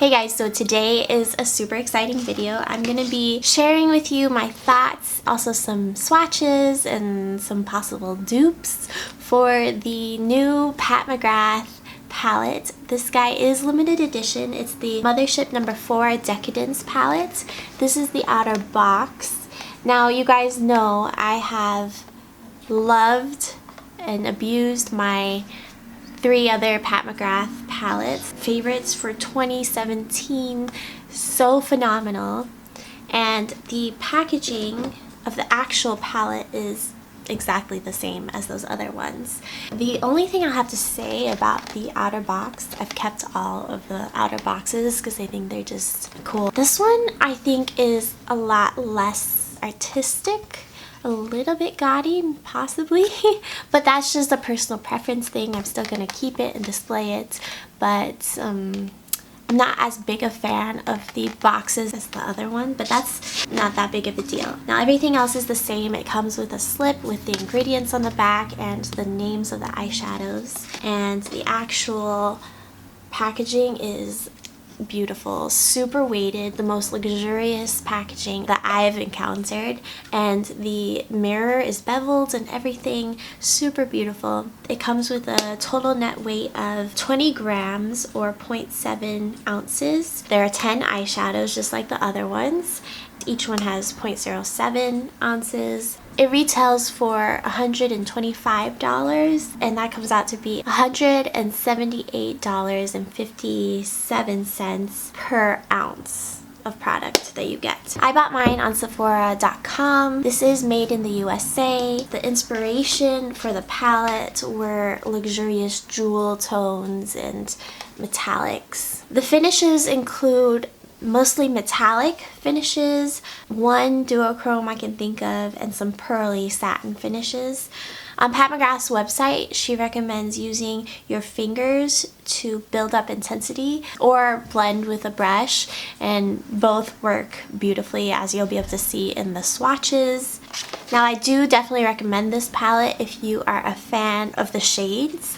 Hey guys, so today is a super exciting video. I'm going to be sharing with you my thoughts, also some swatches and some possible dupes for the new Pat McGrath palette. This guy is limited edition. It's the Mothership No. 4 Decadence palette. This is the outer box. Now you guys know I have loved and abused my 3 other Pat McGrath palettes. Favorites for 2017. So phenomenal. And the packaging of the actual palette is exactly the same as those other ones. The only thing I have to say about the outer box, I've kept all of the outer boxes because I think they're just cool. This one I think is a lot less artistic. A little bit gaudy, possibly, but that's just a personal preference thing. I'm still gonna keep it and display it, but I'm not as big a fan of the boxes as the other one, but that's not that big of a deal. Now everything else is the same. It comes with a slip with the ingredients on the back and the names of the eyeshadows, and the actual packaging is beautiful, super weighted, the most luxurious packaging that I've encountered, and the mirror is beveled and everything, super beautiful. It comes with a total net weight of 20 grams or 0.7 ounces. There are 10 eyeshadows just like the other ones. Each one has 0.07 ounces. It retails for $125, and that comes out to be $178.57 per ounce of product that you get. I bought mine on Sephora.com. This is made in the USA. The inspiration for the palette were luxurious jewel tones and metallics. The finishes include mostly metallic finishes, one duochrome I can think of, and some pearly satin finishes. On Pat McGrath's website, she recommends using your fingers to build up intensity or blend with a brush, and both work beautifully, as you'll be able to see in the swatches. Now, I do definitely recommend this palette if you are a fan of the shades.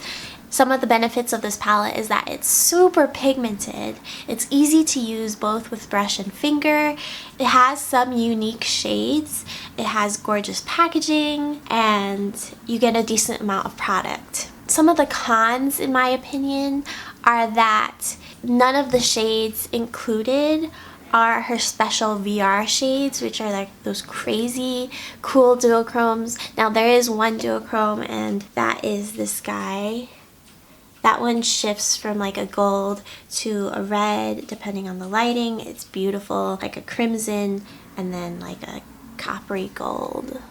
Some of the benefits of this palette is that it's super pigmented. It's easy to use both with brush and finger. It has some unique shades. It has gorgeous packaging, and you get a decent amount of product. Some of the cons, in my opinion, are that none of the shades included are her special VR shades, which are like those crazy cool duochromes. Now there is one duochrome, and that is this guy. That one shifts from like a gold to a red depending on the lighting. It's beautiful, like a crimson and then like a coppery gold.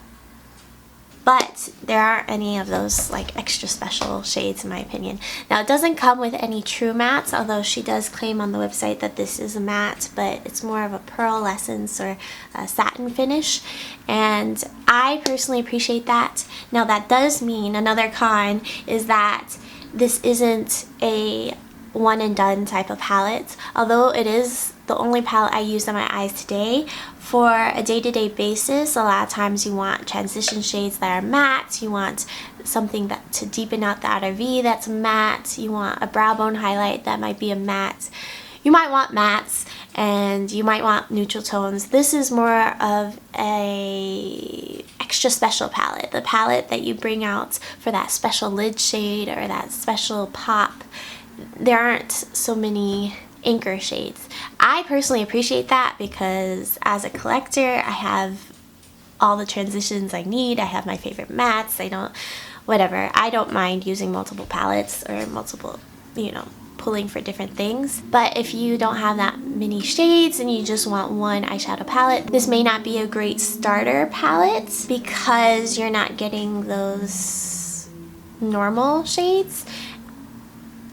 But there aren't any of those like extra special shades in my opinion. Now it doesn't come with any true mattes, although she does claim on the website that this is a matte, but it's more of a pearlescence or a satin finish, and I personally appreciate that. Now that does mean another con is that this isn't a one and done type of palette, although it is the only palette I used on my eyes today. For a day-to-day basis, a lot of times you want transition shades that are matte, you want something that to deepen out the outer V that's matte, you want a brow bone highlight that might be a matte. You might want mattes, and you might want neutral tones. This is more of a extra special palette, the palette that you bring out for that special lid shade or that special pop. There aren't so many anchor shades. I personally appreciate that because as a collector, I have all the transitions I need. I have my favorite mattes. I don't mind using multiple palettes or multiple, pulling for different things. But if you don't have that many shades and you just want one eyeshadow palette, this may not be a great starter palette because you're not getting those normal shades.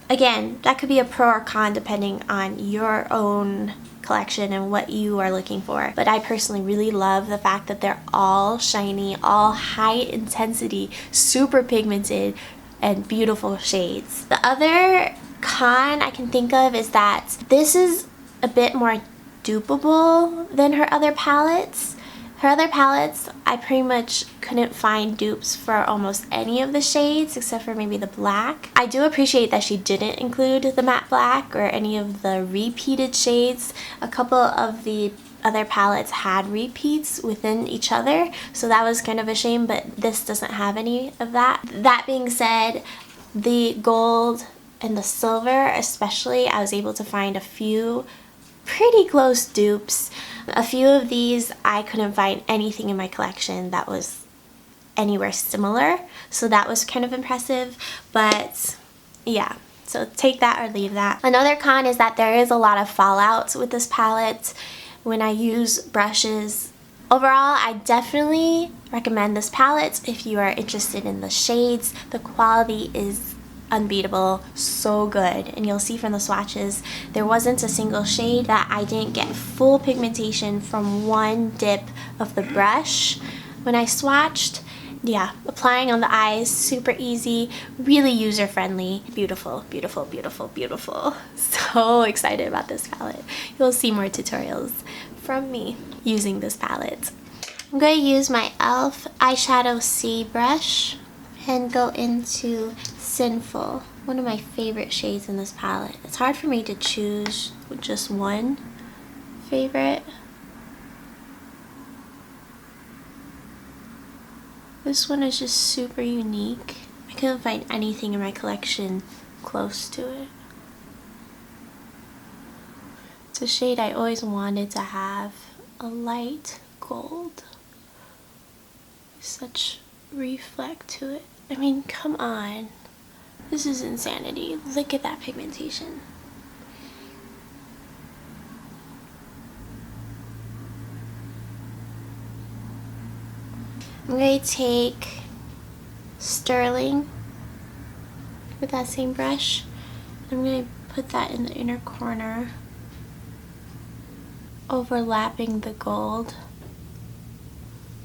Again, that could be a pro or con depending on your own collection and what you are looking for. But I personally really love the fact that they're all shiny, all high intensity, super pigmented, and beautiful shades. The other con I can think of is that this is a bit more dupeable than her other palettes. Her other palettes, I pretty much couldn't find dupes for almost any of the shades except for maybe the black. I do appreciate that she didn't include the matte black or any of the repeated shades. A couple of the other palettes had repeats within each other, so that was kind of a shame, but this doesn't have any of that. That being said, the gold and the silver especially, I was able to find a few pretty close dupes. A few of these I couldn't find anything in my collection that was anywhere similar, so that was kind of impressive. But yeah, so take that or leave that. Another con is that there is a lot of fallout with this palette when I use brushes. Overall, I definitely recommend this palette if you are interested in the shades. The quality is unbeatable, so good, and you'll see from the swatches there wasn't a single shade that I didn't get full pigmentation from one dip of the brush when I swatched. Yeah, applying on the eyes, super easy, really user friendly, beautiful, beautiful, beautiful, beautiful. So excited about this palette. You'll see more tutorials from me using this palette. I'm going to use my e.l.f. eyeshadow C brush and go into Sinful, one of my favorite shades in this palette. It's hard for me to choose just one favorite. This one is just super unique. I couldn't find anything in my collection close to it. It's a shade I always wanted to have, a light gold. Such reflect to it. I mean, come on. This is insanity. Look at that pigmentation. I'm going to take Sterling with that same brush. I'm going to put that in the inner corner, overlapping the gold,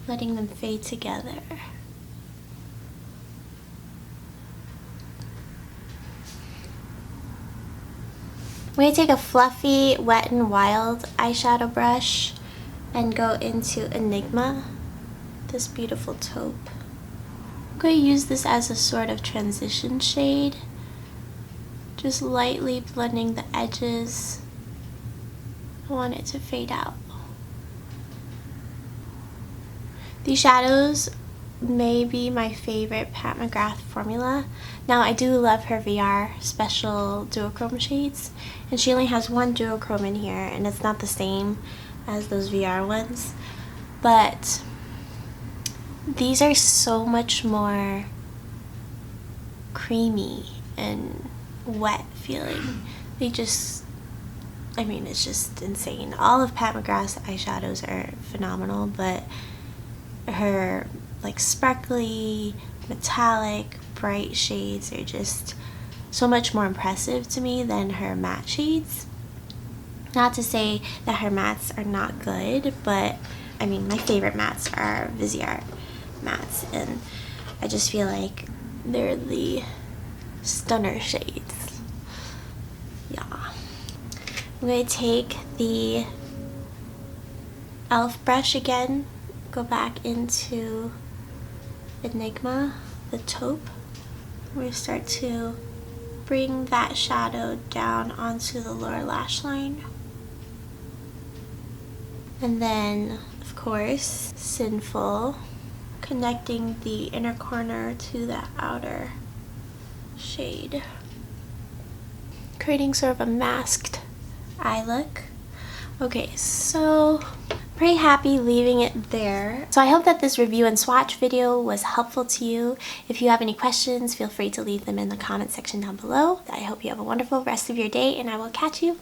letting them fade together. I'm going to take a fluffy Wet n Wild eyeshadow brush and go into Enigma, this beautiful taupe. I'm going to use this as a sort of transition shade, just lightly blending the edges. I want it to fade out. These shadows may be my favorite Pat McGrath formula. Now, I do love her VR special duochrome shades, and she only has one duochrome in here, and it's not the same as those VR ones, but these are so much more creamy and wet feeling. They just, I mean, it's just insane. All of Pat McGrath's eyeshadows are phenomenal, but her like sparkly, metallic, bright shades are just so much more impressive to me than her matte shades. Not to say that her mattes are not good, but I mean, my favorite mattes are Viseart mattes, and I just feel like they're the stunner shades. Yeah. I'm going to take the e.l.f. brush again, go back into Enigma, the taupe. We're going to start to bring that shadow down onto the lower lash line. And then, of course, Sinful, connecting the inner corner to the outer shade, creating sort of a masked eye look. Okay, so pretty happy leaving it there. So I hope that this review and swatch video was helpful to you. If you have any questions, feel free to leave them in the comment section down below. I hope you have a wonderful rest of your day, and I will catch you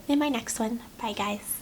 in my next one. Bye, guys.